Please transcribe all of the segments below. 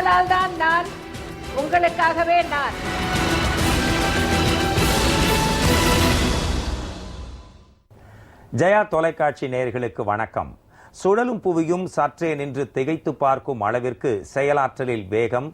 உங்களால் தான் நான், உங்களுக்காகவே நான். ஜெயா தொலைக்காட்சி நேயர்களுக்கு வணக்கம். சுழலும் புவியும் சற்றே நின்று திகைத்து பார்க்கும் அளவிற்கு செயலாற்றலில் வேகம்,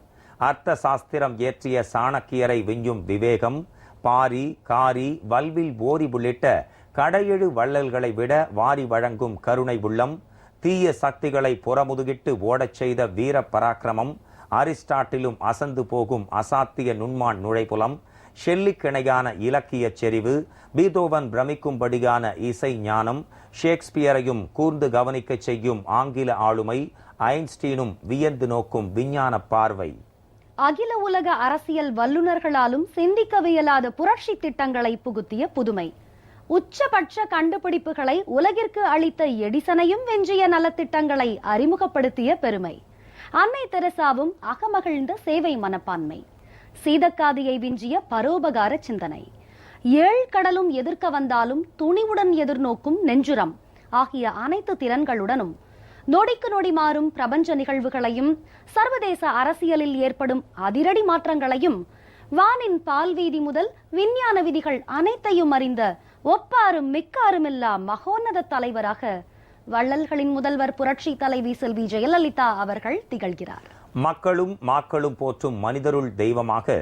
அர்த்த சாஸ்திரம் ஏற்றிய சாணக்கியரை விஞ்சும் விவேகம், பாரி காரி வல்வில் ஓரி உள்ளிட்ட கடையெழு வள்ளல்களை விட வாரி வழங்கும் கருணை உள்ளம், தீய சக்திகளை புறமுதுகிட்டு ஓடச் செய்த வீர பராக்கிரமம், அரிஸ்டாட்டிலும் அசந்து போகும் அசாத்திய நுண்மான் நுழைப்புலம், ஷெல்லிக்கிணையான இலக்கிய செறிவு, பீதோவன் பிரமிக்கும்படியான இசை ஞானம், ஷேக்ஸ்பியரையும் கூர்ந்து கவனிக்க செய்யும் ஆங்கில ஆளுமை, ஐன்ஸ்டீனும் வியந்து நோக்கும் விஞ்ஞான பார்வை. அகில உலக அரசியல் வல்லுநர்களாலும் சிந்திக்கவியலாத புரட்சி திட்டங்களை புகுத்திய புதுமை, உச்சபட்ச கண்டுபிடிப்புகளை உலகிற்கு அளித்த எடிசனையும் வென்றிய நலத்திட்டங்களை அறிமுகப்படுத்திய பெருமை, அன்னை தெரசாவும் அகமகிழ்ந்த சேவை மனப்பான்மை, சீதக்காதியை விஞ்சிய பரோபகார சிந்தனை, ஏழ் கடலும் எதிர்க்க வந்தாலும் துணிவுடன் எதிர்நோக்கும் நெஞ்சுரம் ஆகிய அனைத்து திறன்களுடனும் நொடிக்கு நொடி மாறும் பிரபஞ்ச நிகழ்வுகளையும் சர்வதேச அரசியலில் ஏற்படும் அதிரடி மாற்றங்களையும் வானின் பால்வீதி முதல் விஞ்ஞான விதிகள் அனைத்தையும் அறிந்த ஒப்பாரும் மிக்காருமில்லா மகோன்னத தலைவராக வள்ளல்களின் முதல்வர் புரட்சி தலைவி செல்வி ஜெயலலிதா அவர்கள் திகழ்கிறார். மக்களும் மாக்களும் போற்றும் மனிதருள் தெய்வமாக,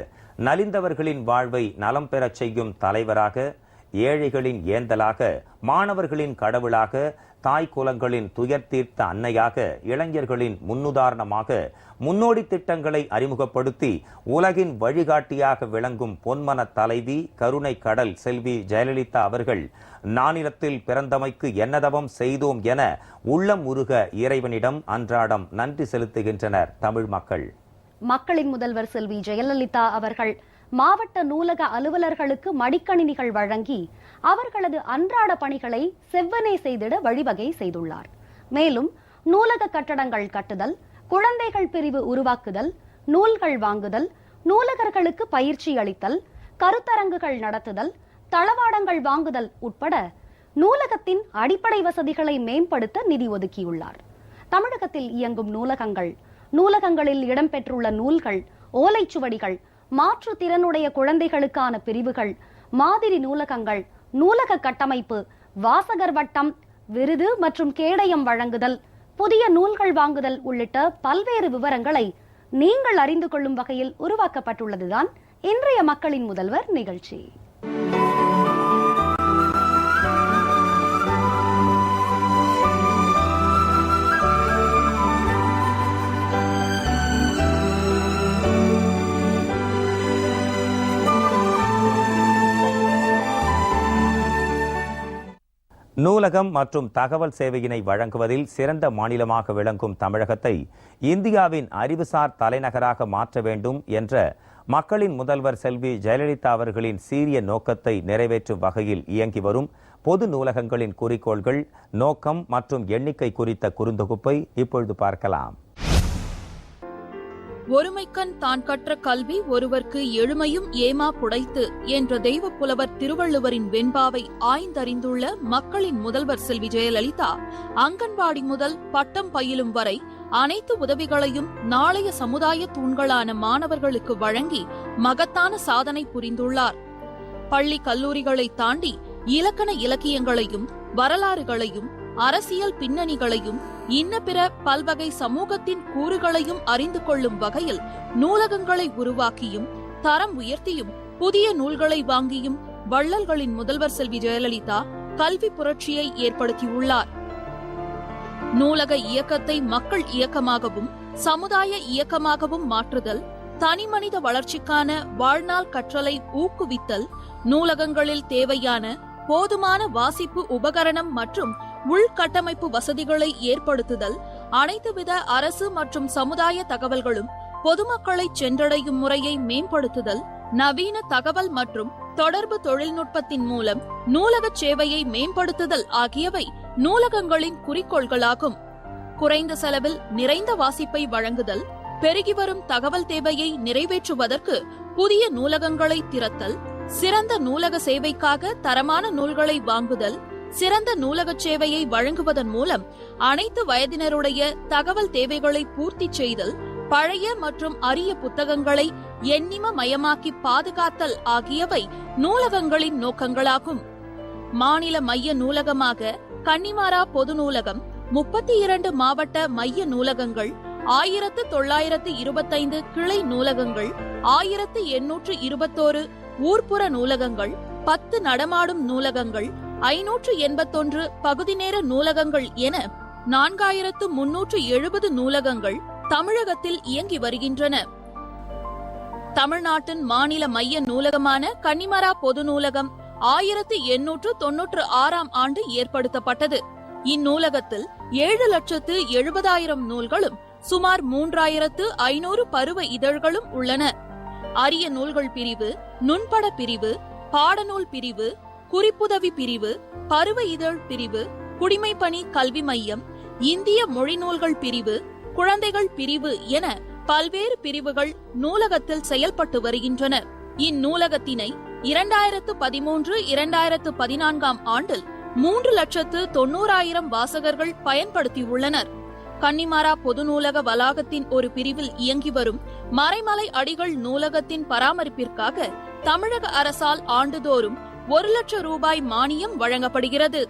நலிந்தவர்களின் வாழ்வை நலம் பெறச் செய்யும் தலைவராக, ஏழைகளின் ஏந்தலாக, மாணவர்களின் கடவுளாக, தாய் குலங்களின் துயர் தீர்த்த அன்னையாக, இளைஞர்களின் முன்னுதாரணமாக, முன்னோடி திட்டங்களை அறிமுகப்படுத்தி உலகின் வழிகாட்டியாக விளங்கும் பொன்மன தலைவி, கருணை கடல் செல்வி ஜெயலலிதா அவர்கள் நானிலத்தில் பிறந்தமைக்கு என்னதவம் செய்தோம் என உள்ளம் உருக இறைவனிடம் அன்றாடம் நன்றி செலுத்துகின்றனர் தமிழ் மக்கள். மக்களின் முதல்வர் செல்வி ஜெயலலிதா அவர்கள் மாவட்ட நூலக அலுவலர்களுக்கு மடிக்கணினிகள் வழங்கி அவர்களது அன்றாட பணிகளை செவ்வனே செய்திட வழிவகை செய்துள்ளார். மேலும் நூலக கட்டடங்கள் கட்டுதல், குழந்தைகள் பிரிவு உருவாக்குதல், நூல்கள் வாங்குதல், நூலகர்களுக்கு பயிற்சி அளித்தல், கருத்தரங்குகள் நடத்துதல், தளவாடங்கள் வாங்குதல் உட்பட நூலகத்தின் அடிப்படை வசதிகளை மேம்படுத்த நிதி ஒதுக்கியுள்ளார். தமிழகத்தில் இயங்கும் நூலகங்கள், நூலகங்களில் இடம்பெற்றுள்ள நூல்கள், ஓலைச்சுவடிகள், மாற்று திறனுடைய குழந்தைகளுக்கான பிரிவுகள், மாதிரி நூலகங்கள், நூலக கட்டமைப்பு, வாசகர் வட்டம், விருது மற்றும் கேடயம் வழங்குதல், புதிய நூல்கள் வாங்குதல் உள்ளிட்ட பல்வேறு விவரங்களை நீங்கள் அறிந்து கொள்ளும் வகையில் உருவாக்கப்பட்டுள்ளதுதான் இன்றைய மக்களின் முதல்வர் நிகழ்ச்சி. நூலகம் மற்றும் தகவல் சேவையினை வழங்குவதில் சிறந்த மாநிலமாக விளங்கும் தமிழகத்தை இந்தியாவின் அறிவுசார் தலைநகராக மாற்ற வேண்டும் என்ற மக்களின் முதல்வர் செல்வி ஜெயலலிதா அவர்களின் சீரிய நோக்கத்தை நிறைவேற்றும் வகையில் இயங்கி வரும் பொது நூலகங்களின் குறிக்கோள்கள், நோக்கம் மற்றும் எண்ணிக்கை குறித்த குறுந்தொகுப்பை இப்பொழுது பார்க்கலாம். ஒருமைக்கண் தான் கற்ற கல்வி ஒருவர்க்கு எழுமையும் ஏமா புடைத்து என்ற தெய்வ புலவர் திருவள்ளுவரின் வெண்பாவை ஆய்ந்தறிந்துள்ள மக்களின் முதல்வர் செல்வி ஜெயலலிதா அங்கன்வாடி முதல் பட்டம் பயிலும் வரை அனைத்து உதவிகளையும் நாளைய சமுதாய தூண்களான மாணவர்களுக்கு வழங்கி மகத்தான சாதனை புரிந்துள்ளார். பள்ளி கல்லூரிகளை தாண்டி இலக்கண இலக்கியங்களையும் வரலாறுகளையும் அரசியல் பின்னணிகளையும் இன்ன பிற பல்வகை சமூகத்தின் கூறுகளையும் அறிந்து கொள்ளும் வகையில் நூலகங்களை உருவாக்கியும் தரம் உயர்த்தியும் புதிய நூல்களை வாங்கியும் வள்ளல்களின் முதல்வர் செல்வி ஜெயலலிதா கல்வி புரட்சியை ஏற்படுத்தியுள்ளார். நூலக இயக்கத்தை மக்கள் இயக்கமாகவும் சமுதாய இயக்கமாகவும் மாற்றுதல், தனிமனித வளர்ச்சிக்கான வாழ்நாள் கற்றலை ஊக்குவித்தல், நூலகங்களில் தேவையான போதுமான வாசிப்பு உபகரணம் மற்றும் உள்கட்டமைப்பு வசதிகளை ஏற்படுத்துதல், அனைத்து வித அரசு மற்றும் சமுதாய தகவல்களும் பொதுமக்களை சென்றடையும் முறையை மேம்படுத்துதல், நவீன தகவல் மற்றும் தொடர்பு தொழில்நுட்பத்தின் மூலம் நூலக சேவையை மேம்படுத்துதல் ஆகியவை நூலகங்களின் குறிக்கோள்களாகும். குறைந்த செலவில் நிறைந்த வாசிப்பை வழங்குதல், பெருகி வரும் தகவல் தேவையை நிறைவேற்றுவதற்கு புதிய நூலகங்களை திறத்தல், சிறந்த நூலக சேவைக்காக தரமான நூல்களை வாங்குதல், சிறந்த நூலக சேவையை வழங்குவதன் மூலம் அனைத்து வயதினருடைய தகவல் தேவைகளை பூர்த்தி செய்தல், பழைய மற்றும் அரிய புத்தகங்களை எண்ணிமயமாக்கி பாதுகாத்தல் ஆகியவை நூலகங்களின் நோக்கங்களாகும். மாநில மைய நூலகமாக கன்னிமாரா பொது நூலகம், 32 மாவட்ட மைய நூலகங்கள், 1925 கிளை நூலகங்கள், 1821 ஊர்ப்புற நூலகங்கள், 10 நடமாடும் நூலகங்கள், 581 பகுதி நேர நூலகங்கள் என 4370 நூலகங்கள் தமிழகத்தில் இயங்கி வருகின்றன. தமிழ்நாட்டின் மாநில மைய நூலகமான கன்னிமாரா பொது நூலகம் 1896 ஆண்டு ஏற்படுத்தப்பட்டது. இந்நூலகத்தில் 7,70,000 நூல்களும் சுமார் 3,500 பருவ இதழ்களும் உள்ளன. அரிய நூல்கள் பிரிவு, நுண்பட பிரிவு, பாடநூல் பிரிவு, குறிப்புதவி பிரிவு, பருவ இதழ் பிரிவு, குடிமைப்பணி கல்வி மையம், இந்திய மொழி நூல்கள் பிரிவு, குழந்தைகள் பிரிவு என பல்வேறு பிரிவுகள் நூலகத்தில் செயல்பட்டு வருகின்றன. இந்நூலகத்தினை 2013-2014 ஆண்டில் 3,90,000 வாசகர்கள் பயன்படுத்தியுள்ளனர். கன்னிமாரா பொது நூலக வளாகத்தின் ஒரு பிரிவில் இயங்கி வரும் மறைமலை அடிகள் நூலகத்தின் பராமரிப்பிற்காக தமிழக அரசால் ஆண்டுதோறும் 1,00,000 ரூபாய் மானியம் வழங்கப்படுகிறது.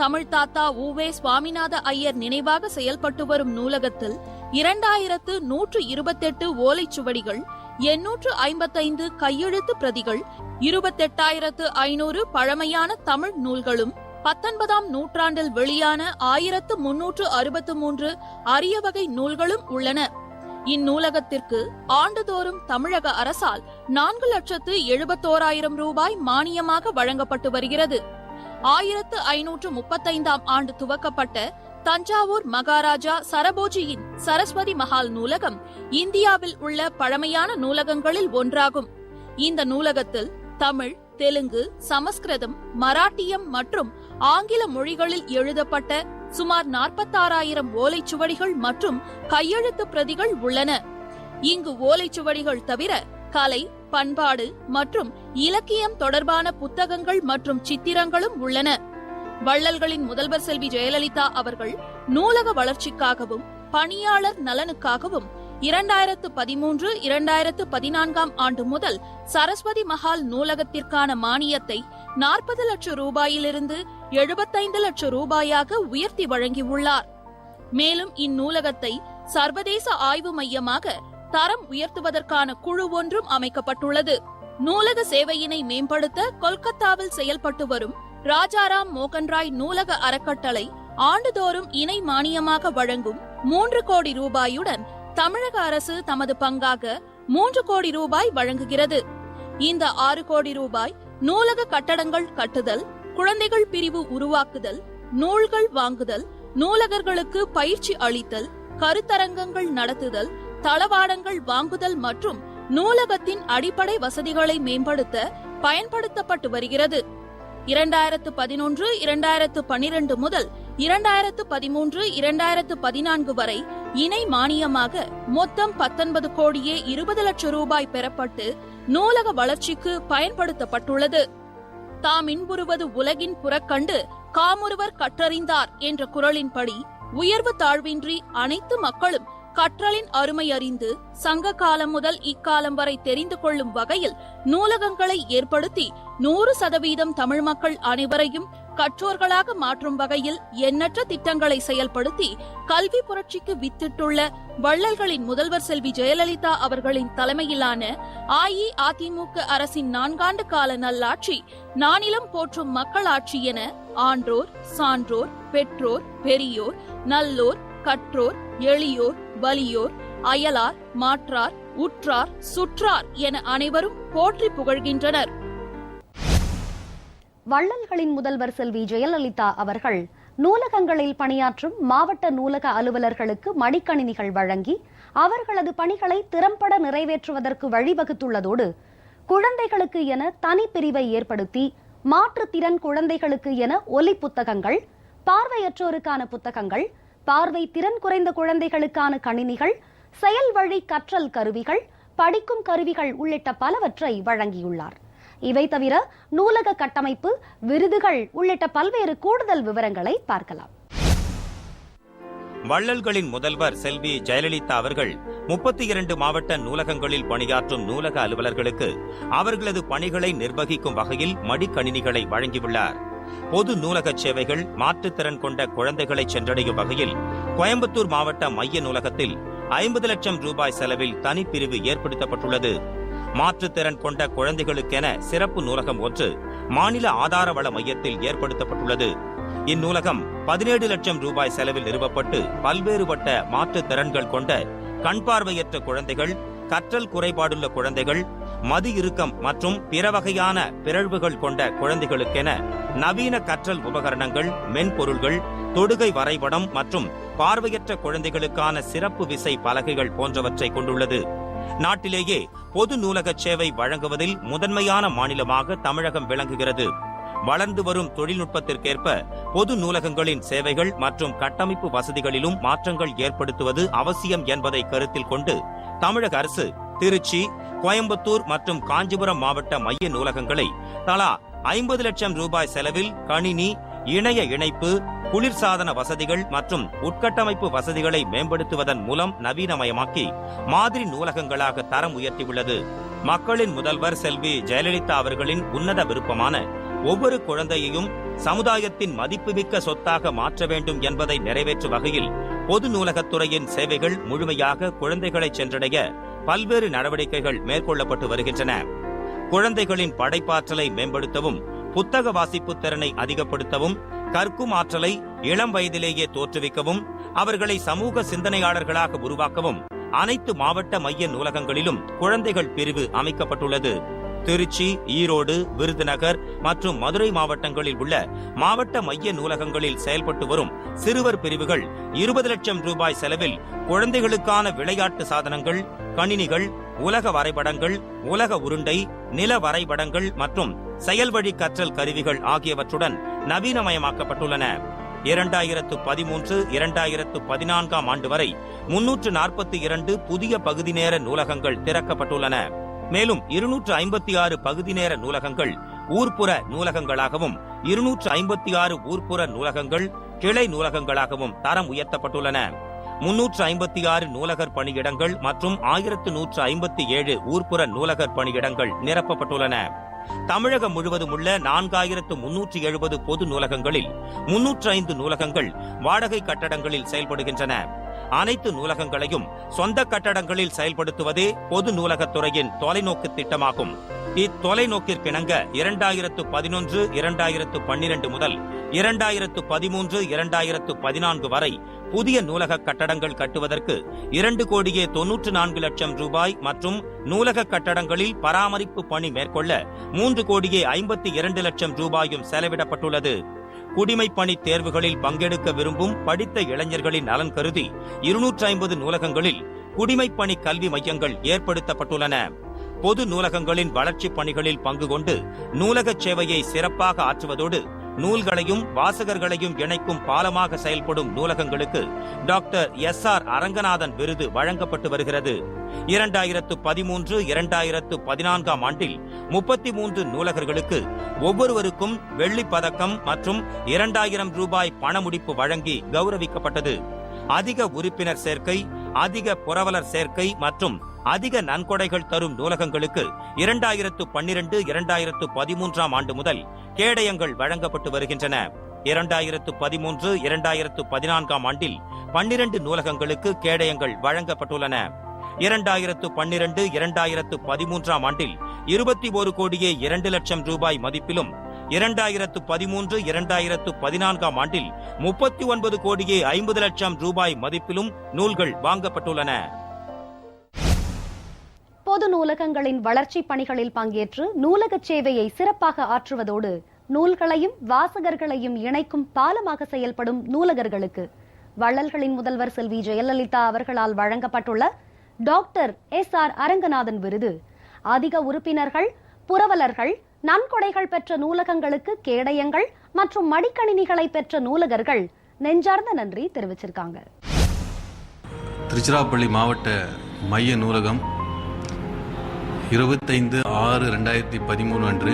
தமிழ் தாத்தா உவே சுவாமிநாத ஐயர் நினைவாக செயல்பட்டு வரும் நூலகத்தில் 2,128 ஓலைச்சுவடிகள், 855 கையெழுத்து பிரதிகள், 28,500 பழமையான தமிழ் நூல்களும், 19ஆம் நூற்றாண்டில் வெளியான 1,363 அரிய வகை நூல்களும் உள்ளன. இந்நூலகத்திற்கு ஆண்டுதோறும் தமிழக அரசால் 4,71,000 ரூபாய் மானியமாக வழங்கப்பட்டு வருகிறது. 1535ஆம் ஆண்டு துவக்கப்பட்ட தஞ்சாவூர் மகாராஜா சரபோஜியின் சரஸ்வதி மஹால் நூலகம் இந்தியாவில் உள்ள பழமையான நூலகங்களில் ஒன்றாகும். இந்த நூலகத்தில் தமிழ், தெலுங்கு, சமஸ்கிருதம், மராட்டியம் மற்றும் ஆங்கில மொழிகளில் எழுதப்பட்ட சுமார் 46,000 ஓலைச்சுவடிகள் மற்றும் கையெழுத்து பிரதிகள் உள்ளன. இங்கு ஓலைச்சுவடிகள் தவிர கலை, பண்பாடு மற்றும் இலக்கியம் தொடர்பான புத்தகங்கள் மற்றும் சித்திரங்களும் உள்ளன. வள்ளல்களின் முதல்வர் செல்வி ஜெயலலிதா அவர்கள் நூலக வளர்ச்சிக்காகவும் பணியாளர் நலனுக்காகவும் 2013-2014 ஆண்டு முதல் சரஸ்வதி மஹால் நூலகத்திற்கான மானியத்தை 40 லட்சம் ரூபாயிலிருந்து 75 லட்சம் ரூபாயாக உயர்த்தி வழங்கியுள்ளார். மேலும் இந்நூலகத்தை சர்வதேச ஆய்வு மையமாக தரம் உயர்த்துவதற்கான குழு ஒன்றும் அமைக்கப்பட்டுள்ளது. நூலக சேவையினை மேம்படுத்த கொல்கத்தாவில் செயல்பட்டு வரும் ராஜாராம் மோகன்ராய் நூலக அறக்கட்டளை ஆண்டுதோறும் இணை மானியமாக வழங்கும் 3 கோடி ரூபாயுடன் தமிழக அரசு தமது பங்காக 3 கோடி ரூபாய் வழங்குகிறது. இந்த 6 கோடி ரூபாய் நூலக கட்டடங்கள் கட்டுதல், குழந்தைகள் பிரிவு உருவாக்குதல், நூல்கள் வாங்குதல், நூலகர்களுக்கு பயிற்சி அளித்தல், கருத்தரங்கங்கள் நடத்துதல், தளவாடங்கள் வாங்குதல் மற்றும் நூலகத்தின் அடிப்படை வசதிகளை மேம்படுத்த பயன்படுத்தப்பட்டு வருகிறது. 2011-2012 முதல் 2013-2014 வரை இணை மானியமாக மொத்தம் 19 கோடியே 20 லட்சம் ரூபாய் பெறப்பட்டு நூலக வளர்ச்சிக்கு பயன்படுத்தப்பட்டுள்ளது. தாம் இன்புறுவது உலகின் புறக்கண்டு காமுறுவர் கற்றறிந்தார் என்ற குறளின்படி உயர்வு தாழ்வின்றி அனைத்து மக்களும் கற்றலின் அருமை அறிந்து சங்க காலம் முதல் இக்காலம் வரை தெரிந்து கொள்ளும் வகையில் நூலகங்களை ஏற்படுத்தி 100% தமிழ் மக்கள் அனைவரையும் கற்றோர்களாக மாற்றும் வகையில் எண்ணற்ற திட்டங்களை செயல்படுத்தி கல்வி புரட்சிக்கு வித்திட்டுள்ள வள்ளல்களின் முதல்வர் செல்வி ஜெயலலிதா அவர்களின் தலைமையிலான அஇஅதிமுக அரசின் 4 ஆண்டு கால நல்லாட்சி நானிலம் போற்றும் மக்களாட்சி என ஆன்றோர், சான்றோர், பெற்றோர், பெரியோர், நல்லோர், கற்றோர், எளியோர், வலியோர், அயலார், மாற்றார், உற்றார், சுற்றார் என அனைவரும் போற்றி புகழ்கின்றனர். வள்ளல்களின் முதல்வர் செல்வி ஜெயலலிதா அவர்கள் நூலகங்களில் பணியாற்றும் மாவட்ட நூலக அலுவலர்களுக்கு மடிக்கணினிகள் வழங்கி அவர்களது பணிகளை திறம்பட நிறைவேற்றுவதற்கு வழிவகுத்துள்ளதோடு குழந்தைகளுக்கு என தனி பிரிவை ஏற்படுத்தி மாற்றுத்திறன் குழந்தைகளுக்கு என ஒலி புத்தகங்கள், பார்வையற்றோருக்கான புத்தகங்கள், பார்வை திறன் குறைந்த குழந்தைகளுக்கான கணினிகள், செயல் வழி கற்றல் கருவிகள், படிக்கும் கருவிகள் உள்ளிட்ட பலவற்றை வழங்கியுள்ளார். இவை தவிர நூலக கட்டமைப்பு, விருதுகள் உள்ளிட்ட பல்வேறு கூடுதல் விவரங்களை பார்க்கலாம். வள்ளல்களின் முதல்வர் செல்வி ஜெயலலிதா அவர்கள் 32 மாவட்ட நூலகங்களில் பணியாற்றும் நூலக அலுவலர்களுக்கு அவர்களது பணிகளை நிர்வகிக்கும் வகையில் மடிக்கணினிகளை வழங்கியுள்ளார். பொது நூலக சேவைகள் மாற்றுத்திறன் கொண்ட குழந்தைகளை சென்றடையும் வகையில் கோயம்புத்தூர் மாவட்ட மைய நூலகத்தில் 50 லட்சம் ரூபாய் செலவில் தனிப்பிரிவு ஏற்படுத்தப்பட்டுள்ளது. மாற்றுத்திறன் கொண்ட குழந்தைகளுக்கென சிறப்பு நூலகம் ஒன்று மாநில ஆதாரவள மையத்தில் ஏற்படுத்தப்பட்டுள்ளது. இந்நூலகம் 17 லட்சம் ரூபாய் செலவில் நிறுவப்பட்டு பல்வேறுபட்ட மாற்றுத்திறன்கள் கொண்ட கண் பார்வையற்ற குழந்தைகள், கற்றல் குறைபாடுள்ள குழந்தைகள், மது இறுக்கம் மற்றும் பிற வகையான பிறழ்வுகள் கொண்ட குழந்தைகளுக்கென நவீன கற்றல் உபகரணங்கள், மென்பொருள்கள், தொடுகை வரைபடம் மற்றும் பார்வையற்ற குழந்தைகளுக்கான சிறப்பு விசை பலகைகள் போன்றவற்றை கொண்டுள்ளது. நாட்டிலேயே பொது நூலக சேவை வழங்குவதில் முதன்மையான மாநிலமாக தமிழகம் விளங்குகிறது. வளர்ந்து வரும் தொழில்நுட்பத்திற்கேற்ப பொது நூலகங்களின் சேவைகள் மற்றும் கட்டமைப்பு வசதிகளிலும் மாற்றங்கள் ஏற்படுத்துவது அவசியம் என்பதை கருத்தில் கொண்டு தமிழக அரசு திருச்சி, கோயம்புத்தூர் மற்றும் காஞ்சிபுரம் மாவட்ட மைய நூலகங்களை தலா 50 லட்சம் ரூபாய் செலவில் கணினி, இணைய இணைப்பு, குளிர்சாதன வசதிகள் மற்றும் உட்கட்டமைப்பு வசதிகளை மேம்படுத்துவதன் மூலம் நவீனமயமாக்கி மாதிரி நூலகங்களாக தரம் உயர்த்தியுள்ளது. மக்களின் முதல்வர் செல்வி ஜெயலலிதா அவர்களின் உன்னத விருப்பமான ஒவ்வொரு குழந்தையையும் சமுதாயத்தின் மதிப்புமிக்க சொத்தாக மாற்ற வேண்டும் என்பதை நிறைவேற்றும் வகையில் பொது நூலகத்துறையின் சேவைகள் முழுமையாக குழந்தைகளை சென்றடைய பல்வேறு நடவடிக்கைகள் மேற்கொள்ளப்பட்டு வருகின்றன. குழந்தைகளின் படைப்பாற்றலை மேம்படுத்தவும், புத்தக வாசிப்பு திறனை அதிகப்படுத்தவும், கற்கும் ஆற்றலை இளம் வயதிலேயே தோற்றுவிக்கவும், அவர்களை சமூக சிந்தனையாளர்களாக உருவாக்கவும் அனைத்து மாவட்ட மைய நூலகங்களிலும் குழந்தைகள் பிரிவு அமைக்கப்பட்டுள்ளது. திருச்சி, ஈரோடு, விருதுநகர் மற்றும் மதுரை மாவட்டங்களில் உள்ள மாவட்ட மைய நூலகங்களில் செயல்பட்டு வரும் சிறுவர் பிரிவுகள் 20 லட்சம் ரூபாய் செலவில் குழந்தைகளுக்கான விளையாட்டு சாதனங்கள், கணினிகள், உலக வரைபடங்கள், உலக உருண்டை, நில வரைபடங்கள் மற்றும் செயல்வழி கற்றல் கருவிகள் ஆகியவற்றுடன் நவீனமயமாக்கப்பட்டுள்ளன. 2013, 2014 ஆண்டு வரை 342 புதிய பகுதி நேர நூலகங்கள் திறக்கப்பட்டுள்ளன. மேலும் 256 பகுதி நேர நூலகங்கள் ஊர்ப்புற நூலகங்களாகவும் 256 ஊர்ப்புற நூலகங்கள் கிளை நூலகங்களாகவும் தரம் உயர்த்தப்பட்டுள்ளன. 356 நூலகர் பணியிடங்கள் மற்றும் 1157 ஊர்ப்புற நூலகர் பணியிடங்கள் நிரப்பப்பட்டுள்ளன. தமிழகம் முழுவதும் உள்ள 4370 பொது நூலகங்களில் 305 நூலகங்கள் வாடகை கட்டடங்களில் செயல்படுகின்றன. அனைத்து நூலகங்களையும் சொந்த கட்டடங்களில் செயல்படுத்துவதே பொது நூலகத்துறையின் தொலைநோக்கு திட்டமாகும். இத்தொலைநோக்கிற்கிணங்க 2011, 2012 முதல் 2013, 2014 வரை புதிய நூலக கட்டடங்கள் கட்டுவதற்கு 2,94 லட்சம் ரூபாய் மற்றும் நூலக கட்டடங்களில் பராமரிப்பு பணி மேற்கொள்ள 3,52 லட்சம் ரூபாயும் செலவிடப்பட்டுள்ளது. குடிமைப் பணி தேர்வுகளில் பங்கெடுக்க விரும்பும் படித்த இளைஞர்களின் நலன் கருதி 250 நூலகங்களில் குடிமைப் பணி கல்வி மையங்கள் ஏற்படுத்தப்பட்டுள்ளன. பொது நூலகங்களின் வளர்ச்சிப் பணிகளில் பங்கு கொண்டு நூலக சேவையை சிறப்பாக ஆற்றுவதோடு நூல்களையும் வாசகர்களையும் இணைக்கும் பாலமாக செயல்படும் நூலகங்களுக்கு டாக்டர் SR அரங்கநாதன் விருது வழங்கப்பட்டு வருகிறது. 2013, 2014 ஆண்டில் 33 நூலகர்களுக்கு ஒவ்வொருவருக்கும் வெள்ளிப் பதக்கம் மற்றும் 2000 ரூபாய் பணமுடிப்பு வழங்கி கௌரவிக்கப்பட்டது. அதிக உறுப்பினர் சேர்க்கை, அதிக புரவலர் சேர்க்கை மற்றும் அதிக நன்கொடைகள் தரும் நூலகங்களுக்கு 2012, 2013 ஆண்டு முதல் கேடயங்கள் வழங்கப்பட்டு வருகின்றன. 2013, 2014 ஆண்டில் 12 நூலகங்களுக்கு கேடயங்கள் வழங்கப்பட்டுள்ளன. 2012, 2013 ஆண்டில் 21 கோடியே 2 லட்சம் ரூபாய் மதிப்பிலும் 2013, 2014 ஆண்டில் 39 கோடியே 50 லட்சம் ரூபாய் மதிப்பிலும் நூல்கள் வாங்கப்பட்டுள்ளன. பொது நூலகங்களின் வளர்ச்சிப் பணிகளில் பங்கேற்று நூலக சேவையை சிறப்பாக ஆற்றுவதோடு நூல்களையும் வாசகர்களையும் இணைக்கும் பாலமாக செயல்படும் நூலகர்களுக்கு வள்ளல்களின் முதல்வர் செல்வி ஜெயலலிதா அவர்களால் வழங்கப்பட்டுள்ள டாக்டர் SR அரங்கநாதன் விருது அதிக உறுப்பினர்கள், புரவலர்கள், நன்கொடைகள் பெற்ற நூலகங்களுக்கு கேடயங்கள் மற்றும் மடிக்கணினிகளை பெற்ற நூலகர்கள் நெஞ்சார்ந்த நன்றி தெரிவிச்சிருக்காங்க. திருச்சிராப்பள்ளி மாவட்ட மைய நூலகம் 25/6/2013 அன்று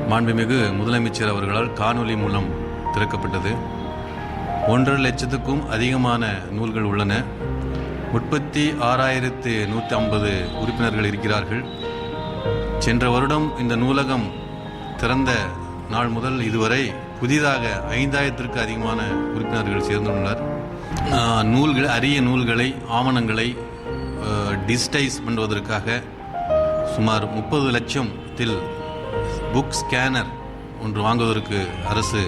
மாண்புமிகு முதலமைச்சர் அவர்களால் காணொலி மூலம் திறக்கப்பட்டது. 1.5 லட்சத்துக்கும் அதிகமான நூல்கள் உள்ளன. 36,150 உறுப்பினர்கள் இருக்கிறார்கள். சென்ற வருடம் இந்த நூலகம் திறந்த நாள் முதல் இதுவரை புதிதாக 5,000த்திற்கு அதிகமான உறுப்பினர்கள் சேர்ந்துள்ளனர். நூல்கள், அரிய நூல்களை, ஆவணங்களை டிஜிட்டைஸ் பண்ணுவதற்காக சுமார் 30 லட்சத்தில் புக் ஸ்கேனர் ஒன்று வாங்குவதற்கு அரசு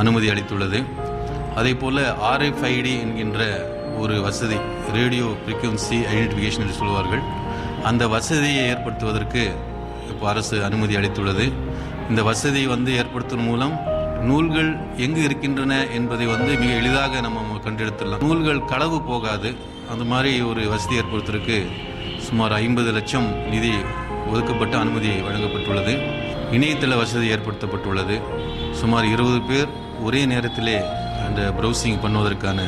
அனுமதி அளித்துள்ளது. அதே போல் RFID என்கின்ற ஒரு வசதி, ரேடியோ ஃப்ரீக்வன்சி ஐடென்டிஃபிகேஷன் என்று சொல்வார்கள், அந்த வசதியை ஏற்படுத்துவதற்கு இப்போ அரசு அனுமதி அளித்துள்ளது. இந்த வசதி ஏற்படுத்துவதன் மூலம் நூல்கள் எங்கு இருக்கின்றன என்பதை மிக எளிதாக நம்ம கண்டெடுத்துடலாம். நூல்கள் களவு போகாது. அந்த மாதிரி ஒரு வசதி ஏற்படுத்துவதற்கு சுமார் 50 லட்சம் நிதி ஒதுக்கப்பட்டு அனுமதி வழங்கப்பட்டுள்ளது. இணையதள வசதி ஏற்படுத்தப்பட்டுள்ளது. சுமார் 20 பேர் ஒரே நேரத்திலே அந்த ப்ரௌசிங் பண்ணுவதற்கான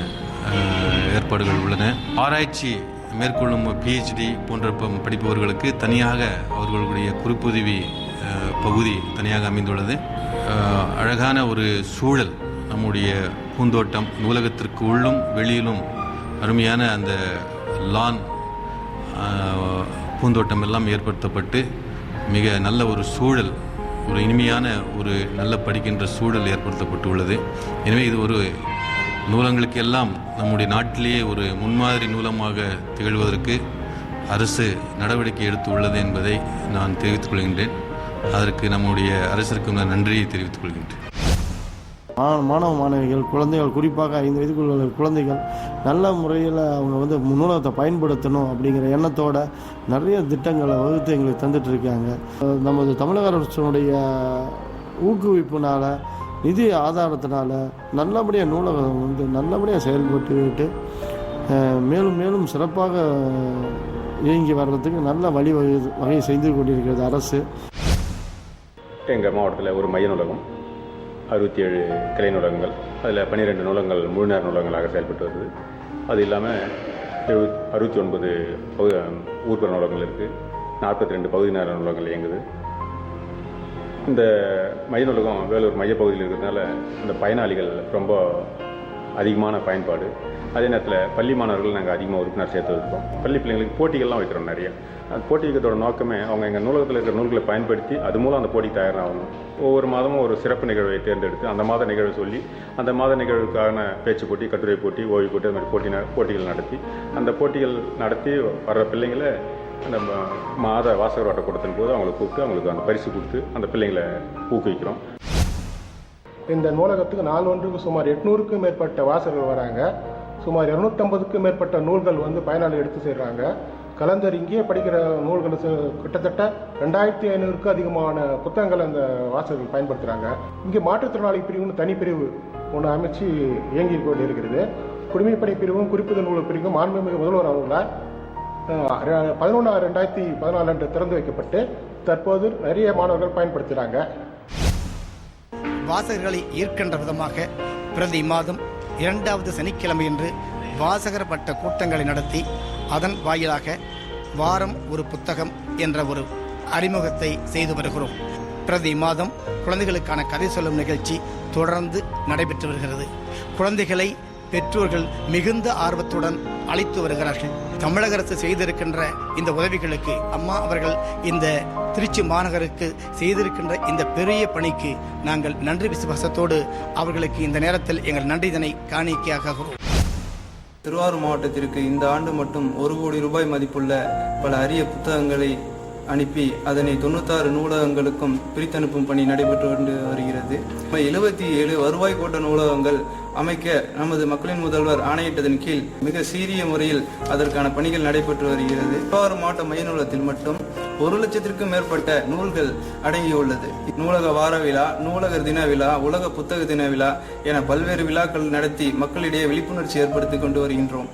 ஏற்பாடுகள் உள்ளன. ஆராய்ச்சி மேற்கொள்ளும் PhD போன்ற படிப்பவர்களுக்கு தனியாக அவர்களுடைய குறிப்புதவி பகுதி தனியாக அமைந்துள்ளது. அழகான ஒரு சூழல், நம்முடைய பூந்தோட்டம், நூலகத்திற்கு உள்ளும் வெளியிலும் அருமையான அந்த லான் பூந்தோட்டம் எல்லாம் ஏற்படுத்தப்பட்டு மிக நல்ல ஒரு சூழல், ஒரு இனிமையான ஒரு நல்ல படிக்கின்ற சூழல் ஏற்படுத்தப்பட்டுள்ளது. எனவே இது ஒரு நூலகங்களுக்கு எல்லாம் நம்முடைய நாட்டிலேயே ஒரு முன்மாதிரி நூலகமாக திகழ்வதற்கு அரசு நடவடிக்கை எடுத்து உள்ளது என்பதை நான் தெரிவித்துக் கொள்கின்றேன். அதற்கு நம்முடைய அரசிற்கு நான் நன்றியை தெரிவித்துக் கொள்கின்றேன். மாணவ மாணவிகள், குழந்தைகள், குறிப்பாக 5 வயதுக்குள்ள குழந்தைகள் நல்ல முறையில் அவங்க நூலகத்தை பயன்படுத்தணும் அப்படிங்கிற எண்ணத்தோட நிறைய திட்டங்களை வகுத்து எங்களுக்கு தந்துட்டு இருக்காங்க. நமது தமிழக அரசுடைய ஊக்குவிப்புனால, நிதி ஆதாரத்தினால நல்லபடியாக நூலகம் நல்லபடியாக செயல்பட்டுக்கிட்டு மேலும் மேலும் சிறப்பாக இயங்கி வர்றதுக்கு நல்ல வகை செய்து கொண்டிருக்கிறது அரசு. எங்கள் மாவட்டத்தில் ஒரு மைய நூலகம், 67 கிளை நூலகங்கள், அதில் 12 நூலகங்கள் முழு நேர நூலகங்களாக செயல்பட்டு வருது. அது இல்லாமல் 69 ஊர்ப்புற நூலகங்கள் இருக்குது. 42 பகுதி நேர நூலகங்கள் இயங்குது. இந்த மைய நூலகம் வேலூர் மையப்பகுதியில் இருக்கிறதுனால இந்த பயனாளிகள் ரொம்ப அதிகமான பயன்பாடு. அதே நேரத்தில் பள்ளி மாணவர்கள் நாங்கள் அதிகமாக உறுப்பினர் சேர்த்து வைப்போம். பள்ளி பிள்ளைங்களுக்கு போட்டிகள்லாம் வைக்கிறோம் நிறைய. அந்த போட்டி வைக்கிறதோட நோக்கமே அவங்க எங்கள் நூலகத்தில் இருக்கிற நூல்களை பயன்படுத்தி அது மூலம் அந்த போட்டிக்கு தயாராகணும். ஒவ்வொரு மாதமும் ஒரு சிறப்பு நிகழ்வை தேர்ந்தெடுத்து அந்த மாத நிகழ்வை சொல்லி அந்த மாத நிகழ்வுக்கான பேச்சு போட்டி, கட்டுரை போட்டி, ஓவிய போட்டி, அது மாதிரி போட்டிகள் நடத்தி அந்த போட்டிகள் நடத்தி வர்ற பிள்ளைங்களை அந்த மாத வாசகர் வட்ட கூட்டத்தின் போது அவங்களை கூப்பிட்டு அவங்களுக்கு அந்த பரிசு கொடுத்து அந்த பிள்ளைங்களை ஊக்குவிக்கிறோம். இந்த நூலகத்துக்கு நாள் ஒன்றுக்கு சுமார் 800க்கும் மேற்பட்ட வாசகர்கள் வராங்க. சுமார் 250க்கும் மேற்பட்ட நூல்கள் பயனாளி எடுத்து செய்கிறாங்க. கலந்தர் இங்கேயே படிக்கிற நூல்கள் கிட்டத்தட்ட 2500க்கும் அதிகமான புத்தகங்கள் அந்த வாசகர்கள் பயன்படுத்துகிறாங்க. இங்கே மாற்றுத்திறனாளி பிரிவுன்னு தனிப்பிரிவு ஒன்று அமைச்சு இயங்கி கொண்டு இருக்கிறது. குடிமைப்பணி பிரிவும் குறிப்புதல் நூல் பிரிவும் மாண்புமிகு முதல்வர் அவர்களால் 11/2014 அன்று திறந்து வைக்கப்பட்டு தற்போது நிறைய மாணவர்கள் பயன்படுத்துகிறாங்க. வாசகர்களை ஈர்க்கின்ற விதமாக பிரதி மாதம் 2வது சனிக்கிழமையன்று வாசகர் வட்ட கூட்டங்களை நடத்தி அதன் வாயிலாக வாரம் ஒரு புத்தகம் என்ற ஒரு அறிமுகத்தை செய்து வருகிறோம். பிரதி மாதம் குழந்தைகளுக்கான கதை சொல்லும் நிகழ்ச்சி தொடர்ந்து நடைபெற்று வருகிறது. குழந்தைகளை பெற்றோர்கள் மிகுந்த ஆர்வத்துடன் அழைத்து வருகிறார்கள். தமிழக அரசு செய்திருக்கின்ற இந்த உதவிகளுக்கு அம்மா அவர்கள் இந்த திருச்சி மாநகருக்கு செய்திருக்கின்ற இந்த பெரிய பணிக்கு நாங்கள் நன்றி விசுவாசத்தோடு அவர்களுக்கு இந்த நேரத்தில் எங்கள் நன்றிதனை காணிக்கையாகிறோம். திருவாரூர் மாவட்டத்திற்கு இந்த ஆண்டு மட்டும் 1 கோடி ரூபாய் மதிப்புள்ள பல அரிய புத்தகங்களை அனுப்பி அதனை 96 நூலகங்களுக்கும் பிரித்தனுப்பும் பணி நடைபெற்று வருகிறது. 77 வருவாய் கோட்ட நூலகங்கள் அமைக்க நமது மக்களின் முதல்வர் ஆணையிட்டதன் கீழ் மிக சீரிய முறையில் அதற்கான பணிகள் நடைபெற்று வருகிறது. திருவாரூர் மாவட்ட மைய நூலகத்தில் மட்டும் 1 லட்சத்திற்கும் மேற்பட்ட நூல்கள் அடங்கியுள்ளது. நூலக வார விழா, நூலகர் தின விழா, உலக புத்தக தின விழா என பல்வேறு விழாக்கள் நடத்தி மக்களிடையே விழிப்புணர்ச்சி ஏற்படுத்தி கொண்டு வருகின்றோம்.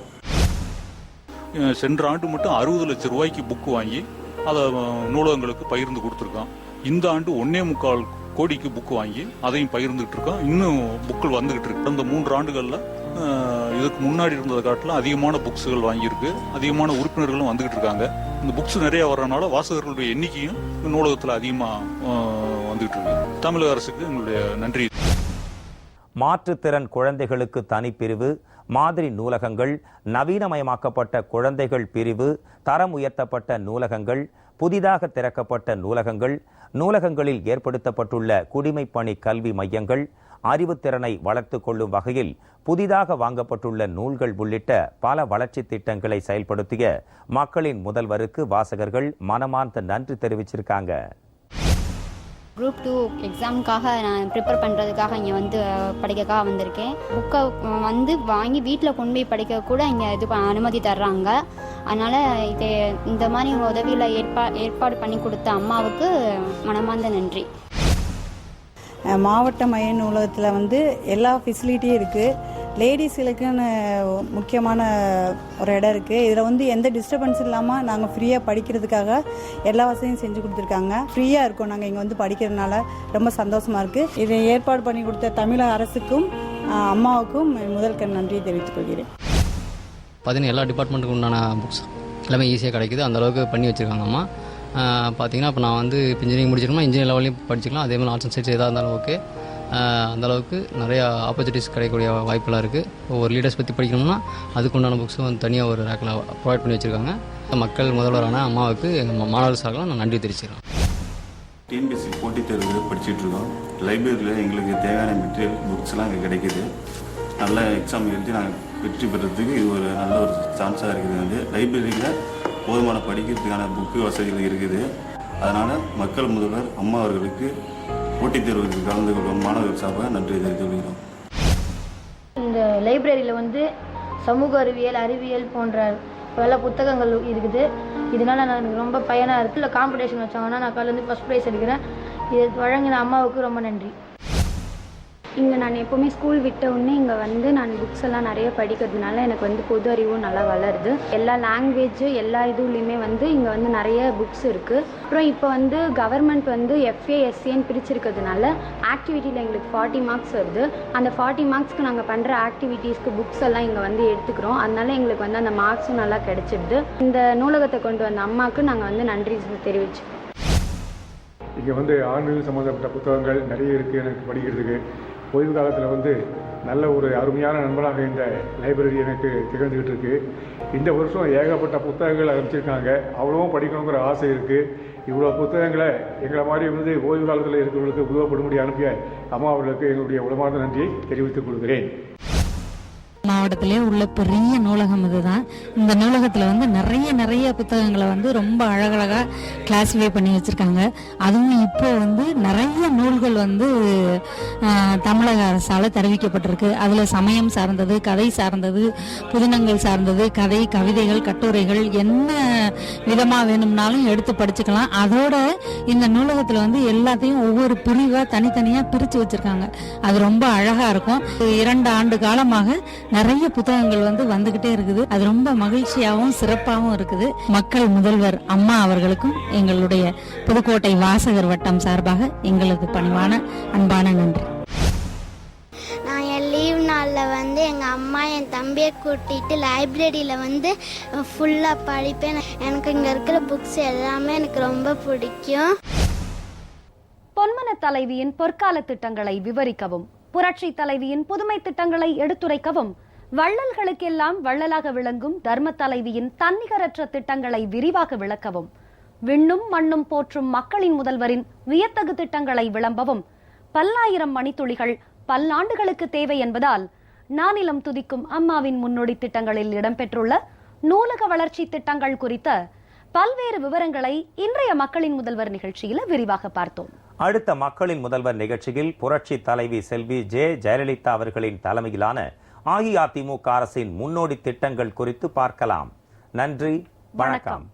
சென்ற ஆண்டு மட்டும் 60 லட்சம் ரூபாய்க்கு புக்கு வாங்கி அதை நூலகங்களுக்கு பகிர்ந்து கொடுத்துருக்கோம். இந்த ஆண்டு 1.25 கோடிக்கு புக்கு வாங்கி அதையும் பகிர்ந்துகிட்டு இருக்கோம். இன்னும் புக்கள் வந்துகிட்டு இருக்கு. கடந்த 3 ஆண்டுகள்ல இதுக்கு முன்னாடி இருந்ததை காட்டிலும் அதிகமான புக்ஸுகள் வாங்கியிருக்கு. அதிகமான உறுப்பினர்களும் வந்துகிட்டு இருக்காங்க. இந்த புக்ஸ் நிறைய வர்றதுனால வாசகர்களுடைய எண்ணிக்கையும் நூலகத்தில் அதிகமாக வந்துகிட்டு இருக்கு. தமிழக அரசுக்கு எங்களுடைய நன்றி. மாற்றுத்திறன் குழந்தைகளுக்கு தனிப்பிரிவு, மாதிரி நூலகங்கள், நவீனமயமாக்கப்பட்ட குழந்தைகள் பிரிவு, தரம் உயர்த்தப்பட்ட நூலகங்கள், புதிதாக திறக்கப்பட்ட நூலகங்கள், நூலகங்களில் ஏற்படுத்தப்பட்டுள்ள குடிமைப்பணி கல்வி மையங்கள், அறிவுத்திறனை வளர்த்துக் கொள்ளும் வகையில் புதிதாக வாங்கப்பட்டுள்ள நூல்கள் உள்ளிட்ட பல வளர்ச்சி திட்டங்களை செயல்படுத்திய மக்களின் முதல்வருக்கு வாசகர்கள் மனமார்ந்த நன்றி தெரிவிச்சிருக்காங்க. குரூப் 2 எக்ஸாமுக்காக நான் ப்ரிப்பேர் பண்ணுறதுக்காக இங்கே வந்து படிக்கக்காக வந்திருக்கேன். புக்கை வந்து வாங்கி வீட்டில் கொண்டு போய் படிக்க கூட இங்கே இது அனுமதி தர்றாங்க. அதனால் இந்த மாதிரி உதவியில் ஏற்பாடு பண்ணி கொடுத்த அம்மாவுக்கு மனமார்ந்த நன்றி. மாவட்ட மைய நூலகத்தில் வந்து எல்லா ஃபெசிலிட்டியும் இருக்குது. லேடிஸுக்குன்னு முக்கியமான ஒரு இடம் இருக்குது. இதில் வந்து எந்த டிஸ்டர்பன்ஸ் இல்லாமல் நாங்கள் ஃப்ரீயாக படிக்கிறதுக்காக எல்லா வசதியும் செஞ்சு கொடுத்துருக்காங்க. ஃப்ரீயாக இருக்கோம் நாங்கள் இங்கே வந்து படிக்கிறதுனால ரொம்ப சந்தோஷமாக இருக்குது. இதை ஏற்பாடு பண்ணி கொடுத்த தமிழக அரசுக்கும் அம்மாவுக்கும் முதல் நன்றியை தெரிவித்துக் கொள்கிறேன். பார்த்தீங்கன்னா எல்லா டிபார்ட்மெண்ட்டுக்கு உண்டான புக்ஸ் எல்லாமே ஈஸியாக கிடைக்குது. அந்தளவுக்கு பண்ணி வச்சுருக்காங்க அம்மா. பார்த்தீங்கன்னா இப்போ நான் வந்து இன்ஜினியரிங் முடிச்சிருக்கோம், இன்ஜினியரிங் லெவலையும் படிச்சிக்கலாம். அதே மாதிரி ஆர்ட்ஸ் அண்ட் சயின்ஸ் எதாக இருந்தாலும் ஓகே. அந்தளவுக்கு நிறையா ஆப்பர்ச்சுனிட்டிஸ் கிடைக்கக்கூடிய வாய்ப்பெல்லாம் இருக்குது. ஒரு லீடர்ஸ் பற்றி படிக்கணும்னா அதுக்குண்டான புக்ஸும் வந்து தனியாக ஒரு ரேக்கில் ப்ரொவைட் பண்ணி வச்சுருக்காங்க. மக்கள் முதல்வரான அம்மாவுக்கு எங்கள் மாணவர் சார்பாக நான் நன்றி தெரிவிச்சுக்கிறேன். டிஎன்பிஎஸ்சி போட்டித் தேர்வு படிச்சுட்டு இருக்கோம். லைப்ரரியில் எங்களுக்கு தேவையான மெட்டீரியல் புக்ஸ்லாம் இங்கே கிடைக்கிது. நல்ல எக்ஸாம் எழுதி நாங்கள் வெற்றி பெறதுக்கு இது ஒரு நல்ல ஒரு சான்ஸாக இருக்குது. வந்து லைப்ரரியில் போதுமான படிக்கிறதுக்கான புக்கு வசதிகள் இருக்குது. அதனால் மக்கள் முதல்வர் அம்மா அவர்களுக்கு போட்டித் தேர்வுக்கு கலந்து கொள்ளும் மாணவர்கள் சார்பாக நன்றி தெரிவித்துக். இந்த லைப்ரரியில் வந்து சமூக அறிவியல், அறிவியல் போன்ற பல புத்தகங்கள் இருக்குது. இதனால் எனக்கு ரொம்ப பயனாக இருக்குது. இல்லை காம்படிஷன் வச்சாங்கன்னா நான் கலந்து ஃபஸ்ட் ப்ரைஸ் எடுக்கிறேன். இது வழங்கின அம்மாவுக்கு ரொம்ப நன்றி. இங்கே நான் எப்போவுமே ஸ்கூல் விட்ட உடனே இங்கே வந்து நான் புக்ஸ் எல்லாம் நிறைய படிக்கிறதுனால எனக்கு வந்து பொது அறிவும் நல்லா வளருது. எல்லா லாங்குவேஜ் எல்லா இதுலேயுமே வந்து இங்கே வந்து நிறைய புக்ஸ் இருக்குது. அப்புறம் இப்போ வந்து கவர்மெண்ட் வந்து FA/SCன்னு பிரிச்சிருக்கிறதுனால ஆக்டிவிட்டியில் எங்களுக்கு 40 மார்க்ஸ் வருது. அந்த 40 மார்க்ஸ்க்கு நாங்கள் பண்ணுற ஆக்டிவிட்டீஸ்க்கு புக்ஸ் எல்லாம் இங்கே வந்து எடுத்துக்கிறோம். அதனால எங்களுக்கு வந்து அந்த மார்க்ஸும் நல்லா கிடைச்சிடுது. இந்த நூலகத்தை கொண்டு வந்த அம்மாவுக்கு நாங்கள் வந்து நன்றி தெரிவிச்சுக்கிறோம். இங்கே வந்து ஆன்மீகம் சம்மந்தப்பட்ட புத்தகங்கள் நிறைய இருக்குது எனக்கு படிக்கிறதுக்கு. ஓய்வு காலத்தில் வந்து நல்ல ஒரு அருமையான நண்பனாக இந்த லைப்ரரி எனக்கு திகழ்ந்துக்கிட்டு இருக்குது. இந்த வருஷம் ஏகப்பட்ட புத்தகங்கள் ஆரம்பிச்சிருக்காங்க. அவ்வளோவும் படிக்கணுங்கிற ஆசை இருக்குது. இவ்வளோ புத்தகங்களை எங்களை மாதிரி வந்து ஓய்வு காலத்தில் இருக்கிறவங்களுக்கு உதவப்படும்படி அனுப்பிய அம்மா அவர்களுக்கு எங்களுடைய உளமார்ந்த நன்றியை தெரிவித்துக் கொள்கிறேன். மாவட்டத்திலே உள்ள பெரிய நூலகம் இதுதான். இந்த நூலகத்தில் வந்து நிறைய புத்தகங்களை வந்து ரொம்ப அழகழகாக கிளாஸிஃபை பண்ணி வச்சுருக்காங்க. அதுவும் இப்போ வந்து நிறைய நூல்கள் வந்து தமிழக அரசால் தெரிவிக்கப்பட்டிருக்கு. அதில் சமயம் சார்ந்தது, கதை சார்ந்தது, புதினங்கள் சார்ந்தது, கதை, கவிதைகள், கட்டுரைகள் என்ன விதமாக வேணும்னாலும் எடுத்து படிச்சுக்கலாம். அதோட இந்த நூலகத்தில் வந்து எல்லாத்தையும் ஒவ்வொரு பிரிவாக தனித்தனியாக பிரித்து வச்சுருக்காங்க. அது ரொம்ப அழகாக இருக்கும். 2 ஆண்டு காலமாக நிறைய புத்தகங்கள் வந்து வந்துகிட்டே இருக்குது. அது ரொம்ப மகிழ்ச்சியாகவும் சிறப்பாகவும் இருக்குது. மக்கள் முதல்வர் அம்மா அவர்களுக்கும் எங்களுடைய புதுக்கோட்டை வாசகர் வட்டம் சார்பாக எங்களது பணிவான அன்பான நன்றி. நான் என் லீவ் நாளில் வந்து எங்கள் அம்மா என் தம்பியை கூட்டிகிட்டு லைப்ரரியில் வந்து ஃபுல்லாக படிப்பேன். எனக்கு இங்கே இருக்கிற புக்ஸ் எல்லாமே எனக்கு ரொம்ப பிடிக்கும். பொன்மன தலைவியின் பொற்கால திட்டங்களை விவரிக்கவும், புரட்சி தலைவியின் புதுமை திட்டங்களை எடுத்துரைக்கவும், வள்ளல்களுக்கெல்லாம் வள்ளலாக விளங்கும் தர்ம தலைவியின் தன்னிகரற்ற திட்டங்களை விரிவாக விளக்கவும், விண்ணும் மண்ணும் போற்றும் மக்களின் முதல்வரின் வியத்தகு திட்டங்களை விளம்பவும் பல்லாயிரம் மணித்துளிகள் பல்லாண்டுகளுக்கு தேவை என்பதால் நானிலம் துதிக்கும் அம்மாவின் முன்னோடி திட்டங்களில் இடம்பெற்றுள்ள நூலக வளர்ச்சி திட்டங்கள் குறித்த பல்வேறு விவரங்களை இன்றைய மக்களின் முதல்வர் நிகழ்ச்சியில விரிவாக பார்த்தோம். அடுத்த மக்களின் முதல்வர் நிகழ்ச்சியில் புரட்சி தலைவி செல்வி ஜெயலலிதா அவர்களின் தலைமையிலான அஇஅதிமுக அரசின் முன்னோடி திட்டங்கள் குறித்து பார்க்கலாம். நன்றி, வணக்கம்.